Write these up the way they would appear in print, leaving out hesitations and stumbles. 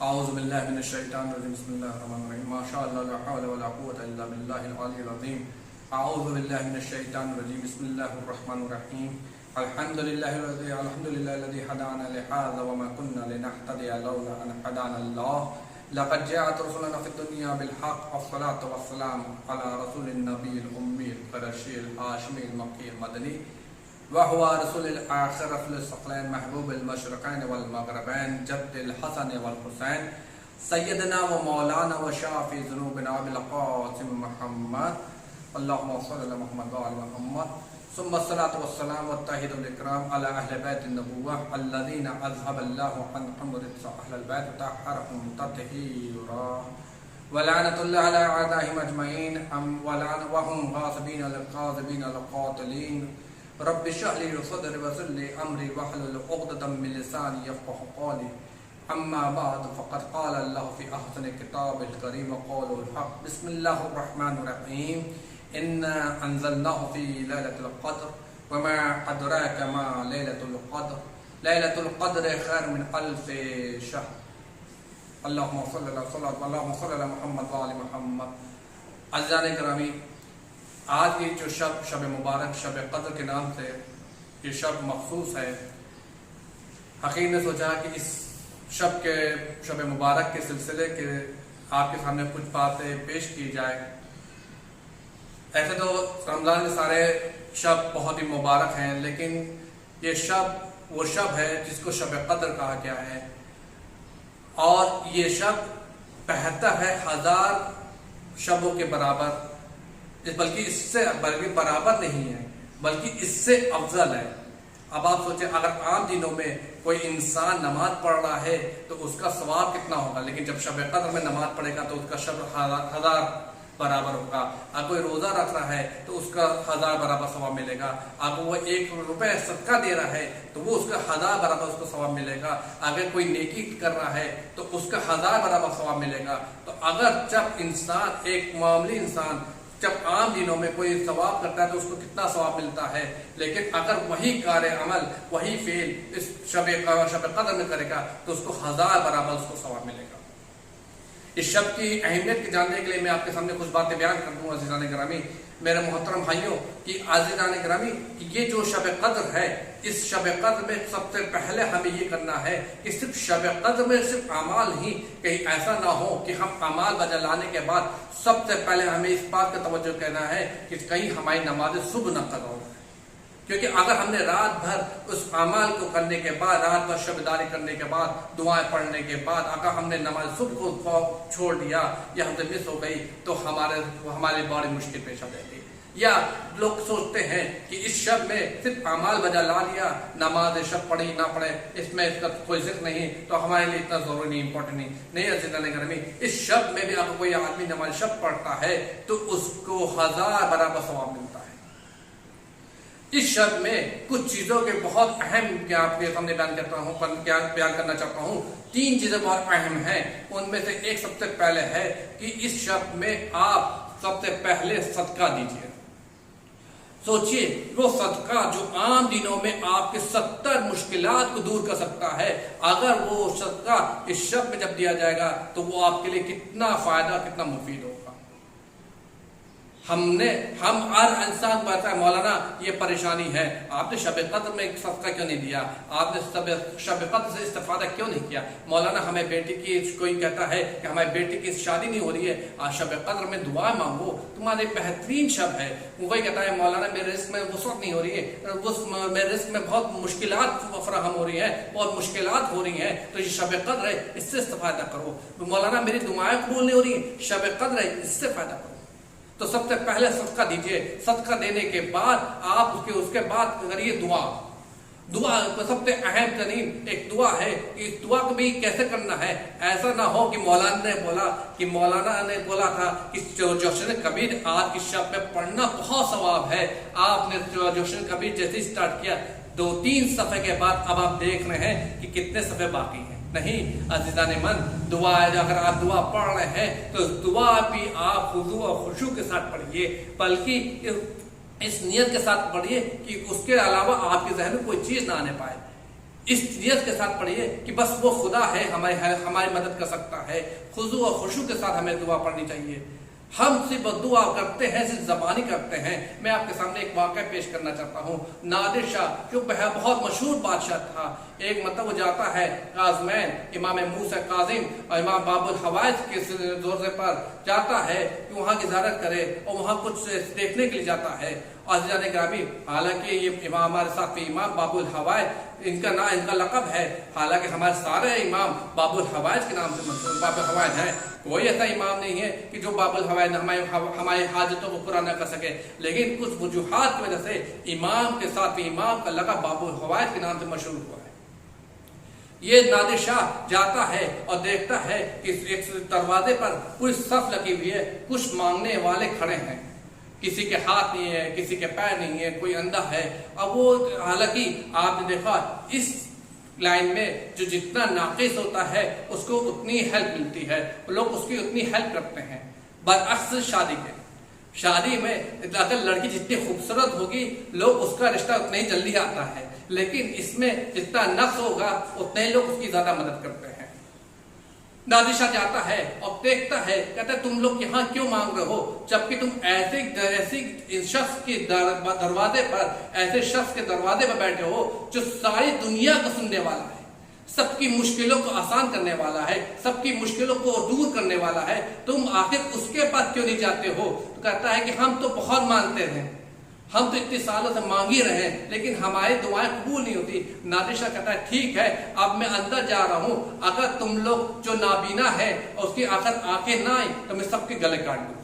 اعوذ باللہ من الشیطان الرجیم بسم اللہ الرحمن الرحیم ما شاء اللہ لا حول ولا قوة الا باللہ العلی العظیم اعوذ باللہ من الشیطان الرجیم بسم اللہ الرحمن الرحیم الحمدللہ الذی هدانا لهذا وما كنا لنهتدی لولا ان هدانا اللہ لقد جاءت رسلنا في الدنيا بالحق والصلاة والسلام على رسول النبي الأمي القرشي الهاشمي المكي المدني وهو رسول الآخر رسول الثقلين محبوب المشرقين والمغربين جد الحسن والحسين سيدنا ومولانا وشافي ذنوبنا بالقاسم محمد اللهم صل على محمد وعلى محمد ثم الصلاة والسلام والتحية والإكرام على أهل بيت النبوة الذين أذهب الله عنهم رجس أهل البيت وطهرهم تطهيرا ولعنة الله على أعدائهم أجمعين وهم غاصبين للقاذبين للقاتلين رب اشرح لي صدري ويسر لي أمري واحلل عقدة من لساني يفقهوا قولي أما بعد فقد قال الله في أحسن كتابه الكريم وقوله الحق بسم الله الرحمن الرحيم إنا أنزلناه في ليلة القدر وما أدراك ما ليلة القدر ليلة القدر خير من ألف شهر اللهم صل على محمد وعلى محمد عزیزان گرامی، آج کی جو شب مبارک شب قدر کے نام سے یہ شب مخصوص ہے. حقیر نے سوچا کہ اس شب مبارک کے سلسلے کے آپ کے سامنے کچھ باتیں پیش کی جائے. ایسے تو رمضان کے سارے شب بہت ہی مبارک ہیں، لیکن یہ شب وہ شب ہے جس کو شب قدر کہا گیا ہے، اور یہ شب بہتر ہے 1000 شبوں کے برابر، بلکہ اس سے برابر نہیں ہے، بلکہ اس سے افضل ہے. اب آپ سوچیں، اگر عام دنوں میں کوئی انسان نماز پڑھ رہا ہے تو اس کا ثواب کتنا ہوگا، لیکن جب شب قدر میں نماز پڑھے گا تو اس کا شب 1000 برابر ہوگا. اگر کوئی روزہ رکھ رہا ہے تو اس کا 1000 برابر ثواب ملے گا. اگر وہ 1 روپے صدقہ دے رہا ہے تو وہ اس کا 1000 برابر اس کو ثواب ملے گا. اگر کوئی نیکی کر رہا ہے تو اس کا 1000 برابر ثواب ملے گا. تو اگر جب انسان ایک معمولی انسان جب عام دنوں میں کوئی ثواب کرتا ہے تو اس کو کتنا ثواب ملتا ہے، لیکن اگر وہی کار عمل وہی فعل اس شب قدر میں کرے گا تو اس کو 1000 برابر اس کو ثواب ملے گا. اس شب کی اہمیت کے جاننے کے لیے میں آپ کے سامنے کچھ باتیں بیان کر دوں. عزیزان گرامی، میرے محترم بھائیوں کہ عزیزان گرامی، یہ جو شب قدر ہے، اس شب قدر میں سب سے پہلے ہمیں یہ کرنا ہے کہ صرف شب قدر میں صرف اعمال ہی، کہیں ایسا نہ ہو کہ ہم اعمال بجا لانے کے بعد سب سے پہلے ہمیں اس بات کا توجہ کرنا ہے کہ کہیں ہماری نماز صبح نہ قضا ہو. کیونکہ اگر ہم نے رات بھر اس اعمال کو کرنے کے بعد، رات بھر شبداری کرنے کے بعد، دعائیں پڑھنے کے بعد اگر ہم نے نماز صبح کو چھوڑ دیا یا ہم سے مس ہو گئی تو ہمارے بڑی مشکل پیش آ جائے گی. یا لوگ سوچتے ہیں کہ اس شب میں صرف اعمال بجا لا لیا، نماز شب پڑھی نہ پڑھے اس میں اس کا کوئی ذکر نہیں تو ہمارے لیے اتنا ضروری نہیں، امپورٹنٹ نہیں. عزیزان گرامی، اس شب میں بھی اگر کوئی آدمی نماز شب پڑھتا ہے تو اس کو 1000 برابر ثواب ملتا ہے. اس شب میں کچھ چیزوں کے بہت اہم کیا آپ کے سامنے بیان کرنا چاہتا ہوں. 3 چیزیں بہت اہم ہیں. ان میں سے ایک سب سے پہلے ہے کہ اس شب میں آپ سب سے پہلے صدقہ دیجیے. سوچئے، وہ صدقہ جو عام دنوں میں آپ کے 70 مشکلات کو دور کر سکتا ہے، اگر وہ صدقہ اس شب میں جب دیا جائے گا تو وہ آپ کے لیے کتنا فائدہ، کتنا مفید ہوگا. ہم ہر انسان کو کہتا ہے مولانا یہ پریشانی ہے، آپ نے شب قدر میں ایک صدقہ کیوں نہیں دیا، آپ نے شب قدر سے استفادہ کیوں نہیں کیا. مولانا ہمیں بیٹی کی، کوئی کہتا ہے کہ ہماری بیٹی کی شادی نہیں ہو رہی ہے، آج شب قدر میں دعا مانگو، تمہاری بہترین شب ہے. وہی کہتا ہے مولانا میرے رزق میں وسعت نہیں ہو رہی ہے، میرے رزق میں بہت مشکلات فراہم ہو رہی ہیں، بہت مشکلات ہو رہی ہیں، تو یہ شب قدر ہے، اس سے استفادہ کرو. مولانا میری دعائیں قبول نہیں ہو رہی ہیں، شب قدر ہے، اس سے فائدہ کرو. تو سب سے پہلے صدقہ دیجئے. صدقہ دینے کے بعد آپ اس کے بعد کریے دعا سب سے اہم ترین ایک دعا ہے. اس دعا کو بھی کیسے کرنا ہے، ایسا نہ ہو کہ مولانا نے بولا تھا کہ جوشن کبیر آج کی شب میں پڑھنا بہت ثواب ہے. آپ نے جوشن کبیر جیسے اسٹارٹ کیا 2-3 صفحے کے بعد اب آپ دیکھ رہے ہیں کہ کتنے صفحے باقی ہیں. نہیں عزیزان من، دعا اگر آپ دعا پڑھ رہے ہیں تو دعا بھی آپ خضوع اور خشوع کے ساتھ پڑھیے، بلکہ اس نیت کے ساتھ پڑھیے کہ اس کے علاوہ آپ کے ذہن میں کوئی چیز نہ آنے پائے. اس نیت کے ساتھ پڑھیے کہ بس وہ خدا ہے ہماری مدد کر سکتا ہے. خضوع اور خشوع کے ساتھ ہمیں دعا پڑھنی چاہیے. ہم صرف دعا کرتے ہیں، صرف زبانی کرتے ہیں. میں آپ کے سامنے ایک واقعہ پیش کرنا چاہتا ہوں. نادر شاہ جو بہت مشہور بادشاہ تھا، ایک مرتبہ وہ جاتا ہے کاظمین، امام موسیٰ کاظم اور امام باب الحوائج کے دروازے پر جاتا ہے کہ وہاں کی زیارت کرے اور وہاں کچھ دیکھنے کے لیے جاتا ہے. عزیزان گرامی، حالانکہ یہ امام ہمارے ساتھ امام باب الحوائج ان کا لقب ہے، حالانکہ ہمارے سارے امام باب الحوائج کے نام سے مشہور باب الحوائج ہیں. کوئی ایسا امام نہیں ہے کہ جو باب الحوائج ہماری حاجتوں کو پورا نہ کر سکے، لیکن کچھ وجوہات کی وجہ سے امام کے ساتھ امام کا لقب باب الحوائج کے نام سے مشہور ہوا ہے. یہ نادر شاہ جاتا ہے اور دیکھتا ہے کہ ایک دروازے پر پوری صف لگی ہوئی ہے، کچھ مانگنے والے کھڑے ہیں. کسی کے ہاتھ نہیں ہے، کسی کے پیر نہیں ہے، کوئی اندھا ہے. اب وہ حالانکہ آپ نے دیکھا اس لائن میں جو جتنا ناقص ہوتا ہے اس کو اتنی ہیلپ ملتی ہے، لوگ اس کی اتنی ہیلپ کرتے ہیں. برعکس شادی میں اگر لڑکی جتنی خوبصورت ہوگی لوگ اس کا رشتہ اتنا ہی جلدی آتا ہے، لیکن اس میں جتنا نقص ہوگا اتنے ہی لوگ اس کی زیادہ مدد کرتے ہیں. نادر شاہ جاتا ہے اور دیکھتا ہے، کہتا ہے تم لوگ یہاں کیوں مانگ رہے ہو جبکہ تم ایسی شخص کے دروازے پر، ایسے شخص کے دروازے پر بیٹھے ہو جو ساری دنیا کو سننے والا ہے، سب کی مشکلوں کو آسان کرنے والا ہے، سب کی مشکلوں کو دور کرنے والا ہے. تم آخر اس کے پاس کیوں نہیں جاتے ہو؟ تو کہتا ہے کہ ہم تو بہت مانگتے ہیں، ہم تو اتنے سالوں سے مانگ ہی رہے ہیں لیکن ہماری دعائیں قبول نہیں ہوتی. نادر شاہ کہتا ہے ٹھیک ہے، اب میں اندر جا رہا ہوں، اگر تم لوگ جو نابینا ہے اور اس کی آخر آنکھیں نہ آئیں تو میں سب کے گلے کاٹ دوں گا.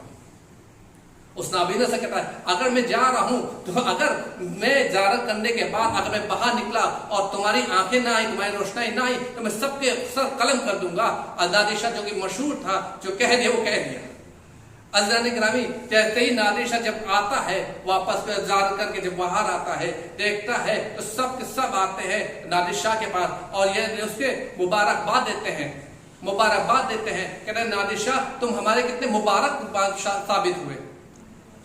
اس نابینا سے کہتا ہے اگر میں جا رہا ہوں تو اگر میں زیارت کرنے کے بعد اگر میں باہر نکلا اور تمہاری آنکھیں نہ آئی، تمہاری روشنائی نہ آئی تو میں سب کے سر قلم کر دوں گا. نادر شاہ جو کہ مشہور تھا، جو کہہ دیا وہ کہہ دیا. عزیزان گرامی، جیسے ہی نادر شاہ جب آتا ہے واپس زیارت کر کے جب باہر آتا ہے دیکھتا ہے تو سب کے سب آتے ہیں نادر شاہ کے پاس اور یہ اس کے مبارکباد دیتے ہیں. کہتے ہیں نادر شاہ تم ہمارے کتنے مبارک بادشاہ ثابت ہوئے،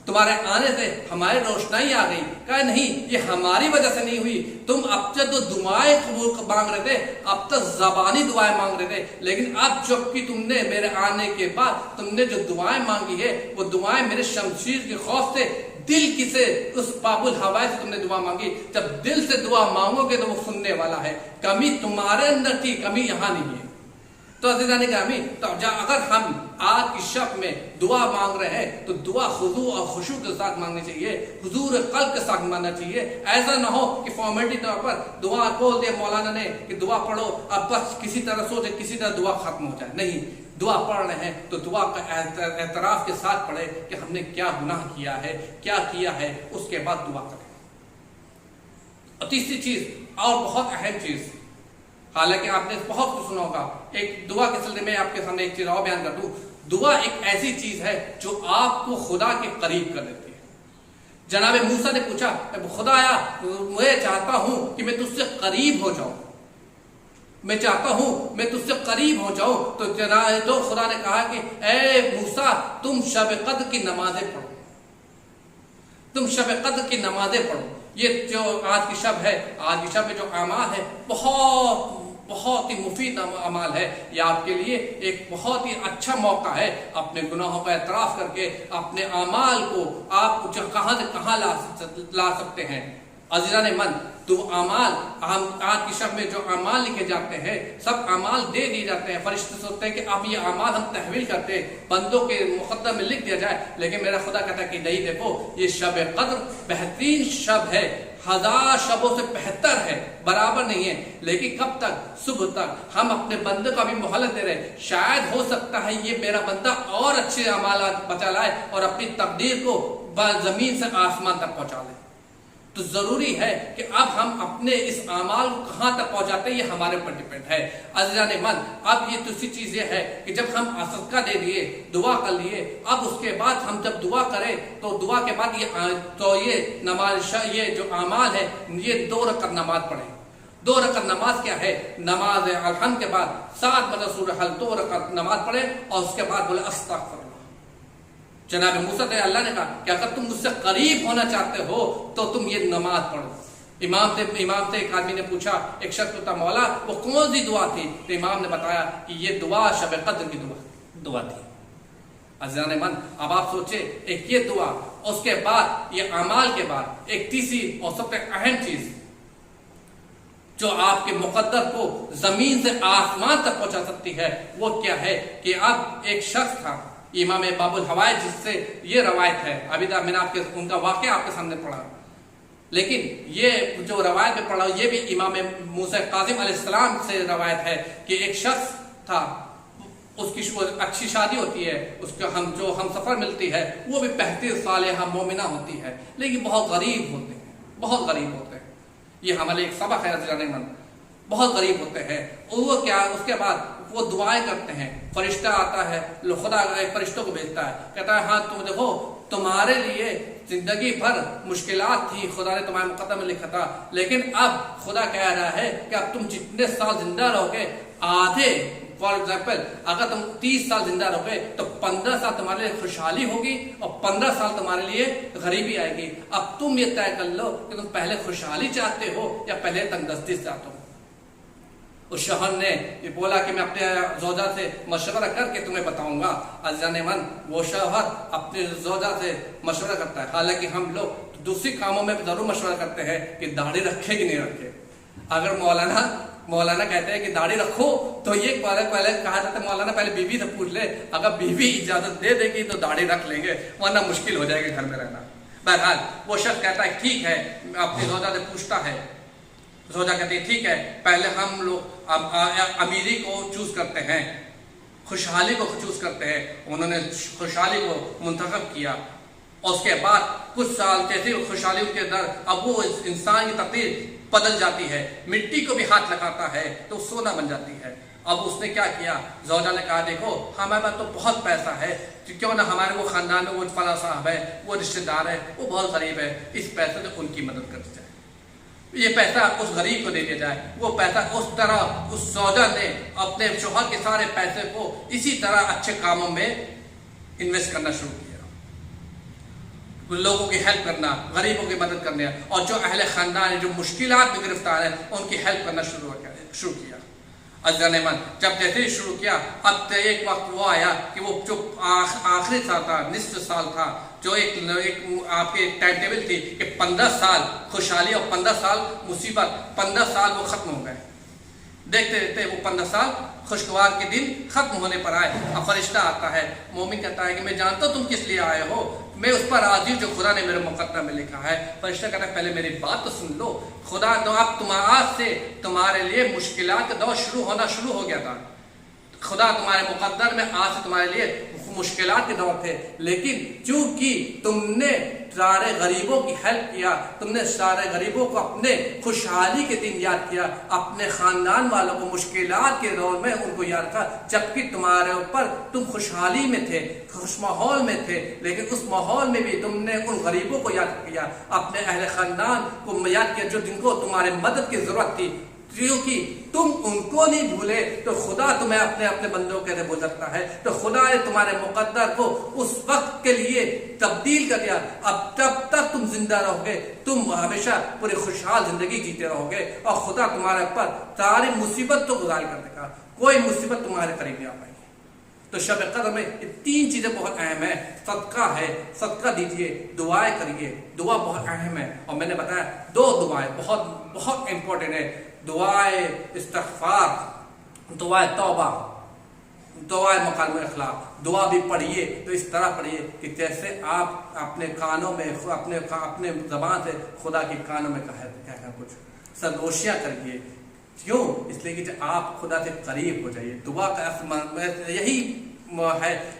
تمہارے آنے سے ہماری روشنائی آ گئی. کہا نہیں، یہ ہماری وجہ سے نہیں ہوئی، تم اب تک تو دعائیں قبول مانگ رہے تھے، اب تک زبانی دعائیں مانگ رہے تھے، لیکن اب جب کہ تم نے میرے آنے کے بعد تم نے جو دعائیں مانگی ہے وہ دعائیں میرے شمشیر کے خوف سے دل کی سے اس باب الحوائج سے تم نے دعا مانگی. جب دل سے دعا مانگو گے تو وہ سننے والا ہے. کمی تمہارے اندر تھی، کمی یہاں نہیں ہے. تو عزیزان گرامی، اگر ہم آج کی شب میں دعا مانگ رہے ہیں تو دعا خضوع اور خشوع کے ساتھ مانگنی چاہیے، حضور قلب کے ساتھ مانگنا چاہیے. ایسا نہ ہو کہ فارمیلٹی طور پر دعا بول دے مولانا نے کہ دعا پڑھو، اب بس کسی طرح سوچے کسی طرح دعا ختم ہو جائے. نہیں، دعا پڑھ رہے ہیں تو دعا کا اعتراف کے ساتھ پڑھے کہ ہم نے کیا گناہ کیا ہے، کیا کیا ہے، اس کے بعد دعا کریں. اور تیسری چیز اور بہت اہم چیز، حالانکہ آپ نے بہت کچھ سنا ہوگا، ایک دعا کے سلسلے میں آپ کے سامنے ایک چیز اور بیان کر دوں. دعا ایک ایسی چیز ہے جو آپ کو خدا کے قریب کر دیتی ہے. جناب موسیٰ نے پوچھا خدایا میں چاہتا ہوں کہ میں تجھ سے قریب ہو جاؤں، میں چاہتا ہوں میں تجھ سے قریب ہو جاؤں. تو خدا نے کہا کہ اے موسیٰ تم شب قدر کی نمازیں پڑھو، تم شب قدر کی نمازیں پڑھو. یہ جو آج کی شب ہے، آج کی شب میں جو اعمال ہے بہت ہی مفید اعمال ہے. یہ آپ کے لیے ایک بہت ہی اچھا موقع ہے اپنے گناہوں کا اعتراف کر کے اپنے اعمال کو آپ کہاں سے کہاں لا سکتے ہیں. عزیزان من، تو اعمال آج کی شب میں جو اعمال لکھے جاتے ہیں سب اعمال دے دیے جاتے ہیں. فرشتے سوچتے ہیں کہ اب یہ اعمال ہم تحویل کرتے ہیں، بندوں کے مقدم میں لکھ دیا جائے، لیکن میرا خدا کہتا ہے کہ نہیں، دیکھو یہ شب قدر بہترین شب ہے، 1000 شبوں سے بہتر ہے، برابر نہیں ہے. لیکن کب تک؟ صبح تک. ہم اپنے بندے کو ابھی مہلت دے رہے، شاید ہو سکتا ہے یہ میرا بندہ اور اچھے اعمالات بچا لائے اور اپنی تقدیر کو زمین سے آسمان تک پہنچا لے. تو ضروری ہے کہ اب ہم اپنے اس اعمال کو کہاں تک پہنچاتے ہیں یہ ہمارے اوپر ڈیپینڈ ہے. عزیزان من، اب یہ دوسری چیز یہ ہے کہ جب ہم صدقہ دے دیے، دعا کر لیے، اب اس کے بعد ہم جب دعا کریں تو دعا کے بعد یہ نماز، یہ جو اعمال ہے یہ 2 رکعت نماز پڑھیں. 2 رکعت نماز کیا ہے؟ نماز الحمد کے بعد 7 مرتبہ سورہ حل 2 رکعت نماز پڑھیں اور اس کے بعد بولے استغفر. جناب موسیٰ اللہ نے کہا کہ اگر تم مجھ سے قریب ہونا چاہتے ہو تو تم یہ نماز پڑھو. امام سے ایک آدمی نے پوچھا، ایک شخص ہوتا مولا وہ کون سی دعا تھی؟ تو امام نے بتایا کہ یہ دعا شب قدر کی دعا تھی۔ عزیزان من، اب آپ سوچے ایک یہ دعا، اس کے بعد یہ اعمال کے بعد ایک تیسری اور سب سے اہم چیز جو آپ کے مقدر کو زمین سے آسمان تک پہنچا سکتی ہے، وہ کیا ہے کہ اب ایک شخص تھا امام باب الحوائج، جس سے یہ روایت ہے، ابھی تک میں نے ان کا واقعہ آپ کے سامنے پڑھا، لیکن یہ جو روایت میں پڑھا یہ بھی امام موسیٰ کاظم علیہ السلام سے روایت ہے کہ ایک شخص تھا، اس کی اچھی شادی ہوتی ہے، اس کا جو ہم سفر ملتی ہے وہ بھی بہتر صالحہ مومنہ ہوتی ہے، لیکن بہت غریب ہوتے ہیں، بہت غریب ہوتے ہیں۔ یہ ہمارے ایک سبق ہے عزیزان من، بہت غریب ہوتے ہیں۔ اور وہ کیا، اس کے بعد وہ دعائیں کرتے ہیں، فرشتہ آتا ہے، خدا فرشتوں کو بھیجتا ہے، کہتا ہے ہاں تم دیکھو تمہارے لیے زندگی بھر مشکلات تھی، خدا نے تمہارے مقدر میں لکھا تھا، لیکن اب خدا کہہ رہا ہے کہ اب تم جتنے سال زندہ رہو گے آدھے، فار ایگزامپل اگر تم 30 سال زندہ رہو گے تو 15 سال تمہارے لیے خوشحالی ہوگی اور 15 سال تمہارے لیے غریبی آئے گی۔ اب تم یہ طے کر لو کہ تم پہلے خوشحالی چاہتے ہو یا پہلے تنگدستی چاہتے ہو۔ اس شوہر نے یہ بولا کہ میں اپنے زوجہ سے مشورہ کر کے تمہیں بتاؤں گا۔ عزیزان من، وہ شوہر اپنے زوجہ سے مشورہ کرتا ہے، حالانکہ ہم لوگ دوسری کاموں میں ضرور مشورہ کرتے ہیں کہ داڑھی رکھے کہ نہیں رکھے۔ اگر مولانا کہتے ہیں کہ داڑھی رکھو تو یہ پہلے کہا جاتا ہے مولانا پہلے بیوی سے پوچھ لے، اگر بیوی اجازت دے دے گی تو داڑھی رکھ لیں گے، ورنہ مشکل ہو جائے گی گھر میں رہنا۔ بہرحال وہ شخص کہتا ہے ٹھیک ہے، اپنی زوجہ سے پوچھتا ہے، زوجہ کہتی ہے ٹھیک ہے، پہلے ہم لوگ امیری کو چوز کرتے ہیں، خوشحالی کو چوز کرتے ہیں۔ انہوں نے خوشحالی کو منتخب کیا، اور اس کے بعد کچھ سال جیسے خوشحالی کے در، اب وہ انسان کی تقدیر بدل جاتی ہے، مٹی کو بھی ہاتھ لگاتا ہے تو سونا بن جاتی ہے۔ اب اس نے کیا کیا، زوجہ نے کہا دیکھو ہمارے پاس تو بہت پیسہ ہے، کیوں نہ ہمارے وہ خاندان میں وہ فلاں صاحب ہے، وہ رشتہ دار ہے، وہ بہت غریب ہے، اس پیسے سے ان کی مدد کر دی جائے، یہ پیسہ اس غریب کو دے دیا جائے۔ وہ پیسہ اس طرح اس زوجہ نے اپنے شوہر کے سارے پیسے کو اسی طرح اچھے کاموں میں انویسٹ کرنا شروع کیا، لوگوں کی ہیلپ کرنا، غریبوں کی مدد کرنا، اور جو اہل خاندان ہے جو مشکلات میں گرفتار ہیں ان کی ہیلپ کرنا شروع کیا۔ عزیزان من، جب جیسے ہی شروع کیا، اب ایک وقت وہ آیا کہ وہ جو آخری سال تھا، نصف سال تھا، جو ایک آپ کے ٹائم ٹیبل تھی کہ 15 سال خوشحالی اور 15 سال مصیبت، 15 سال وہ ختم ہو گئے۔ دیکھتے دیکھتے وہ 15 سال خوشگوار کے دن ختم ہونے پر آئے۔ اب فرشتہ آتا ہے، مومن کہتا ہے کہ میں جانتا ہوں تم کس لیے آئے ہو، میں اس پر راضی ہوں جو خدا نے میرے مقدر میں لکھا ہے۔ فرشتہ کہتا ہے پہلے میری بات تو سن لو، خدا تو اب آج سے تمہارے لیے مشکلات کا دور شروع ہو گیا تھا، خدا تمہارے مقدر میں آج سے تمہارے لیے مشکلات کے دور تھے، لیکن چونکہ تم نے سارے غریبوں کی ہیلپ کیا، تم نے سارے غریبوں کو اپنے خوشحالی کے دن یاد کیا، اپنے خاندان والوں کو مشکلات کے دور میں ان کو یاد کیا، جبکہ تمہارے اوپر تم خوشحالی میں تھے، خوش ماحول میں تھے، لیکن اس ماحول میں بھی تم نے ان غریبوں کو یاد کیا، اپنے اہل خاندان کو یاد کیا جو جن کو تمہارے مدد کی ضرورت تھی، کیونکہ تم ان کو نہیں بھولے تو خدا تمہیں اپنے بندوں کے لیے بھول سکتا ہے۔ تو خدا نے تمہارے مقدر کو اس وقت کے لیے تبدیل کر دیا، اب تب تک تم زندہ رہو گے، تم ہمیشہ پوری خوشحال زندگی جیتے رہو گے، اور خدا تمہارے اوپر ساری مصیبت تو گزار کر دے گا، کوئی مصیبت تمہارے قریب نہیں آ پائے گی۔ تو شب قدر میں یہ 3 چیزیں بہت اہم ہیں، صدقہ ہے، صدقہ دیجئے، دعائیں کریے، دعا بہت اہم ہے، اور میں نے بتایا 2 دعائیں بہت امپورٹنٹ ہے، دعائے استغفار، دعائے توبہ، دعائے مکالمہ اخلاق۔ دعا بھی پڑھیے تو اس طرح پڑھیے کہ جیسے آپ اپنے کانوں میں اپنے زبان سے خدا کے کانوں میں کہہ کچھ سرگوشیاں کریے، کیوں؟ اس لیے کہ آپ خدا سے قریب ہو جائیے۔ دعا کا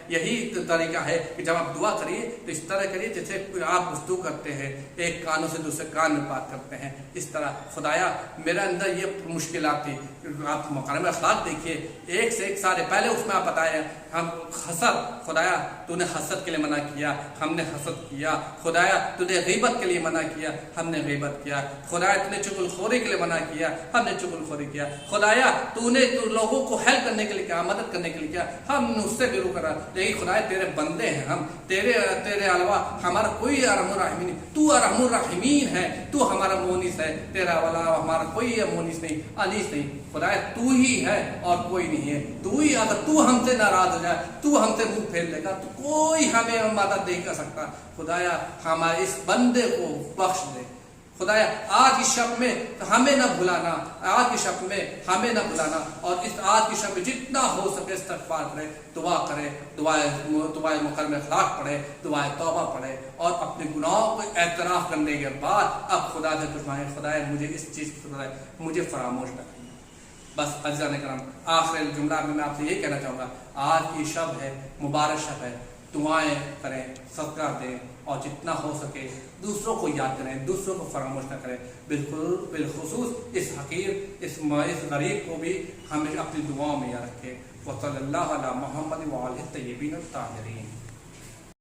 یہی طریقہ ہے کہ جب آپ دعا کریے تو اس طرح کریے جیسے آپ گفتگو کرتے ہیں، ایک کانوں سے دوسرے کان میں بات کرتے ہیں، اس طرح خدایا میرے اندر یہ مشکلات تھی۔ آپ مکالمہ اخلاق دیکھیے، ایک سے ایک سارے، پہلے اس میں آپ بتائیں ہم حسد، خدایا تو نے حسد کے لیے منع کیا، ہم نے حسد کیا، خدایا تو نے غیبت کے لیے منع کیا، ہم نے غیبت کیا، خدایا تو نے چغل خوری کے لیے منع کیا، ہم نے چغل خوری کیا، خدایا تو نے لوگوں کو ہیلپ کرنے کے لیے کیا، مدد کرنے کے لیے کیا، ہم نے اس سے بھی رو کر لیکن خدا تیرے بندے ہیں ہم، تیرے علاوہ ہمارا کوئی ارحم الراحمین نہیں، تو ارحم الراحمین ہے، تو ہمارا مونس ہے، تیرا علاوہ ہمارا کوئی مونس نہیں، انیس نہیں، خدا تو ہی ہے اور کوئی نہیں ہے، تو ہی اگر تو ہم سے ناراض ہو جائے، تو ہم سے منہ پھیر لے گا تو کوئی ہمیں مدد نہیں کر سکتا۔ خدایا ہمارے اس بندے کو بخش دے، خدایا آج کی شب میں ہمیں نہ بھلانا، آج کی شب میں ہمیں نہ بھلانا، اور اس آج کی شب میں جتنا ہو سکے استغفار کرے، دعا کرے، دعائے مکرم اخلاق پڑھے، دعائے توبہ پڑھے، اور اپنے گناہوں کو اعتراف کرنے کے بعد اب خدا سے دعائیں، خدایا مجھے اس چیز کو مجھے فراموش نہ کرنا۔ بس عزیزان کرام، آخر جملہ میں آپ سے یہ کہنا چاہوں گا، آج کی شب ہے، مبارک شب ہے، دعائیں کریں، صدقہ دیں، اور جتنا ہو سکے دوسروں کو یاد کریں، دوسروں کو فراموش نہ کریں، بالخصوص اس حقیر اس غریب کو بھی ہمیں اپنی دعاؤں میں یاد رکھے۔ وصلی اللہ علی محمد وآلہ الطیبین الطاہرین۔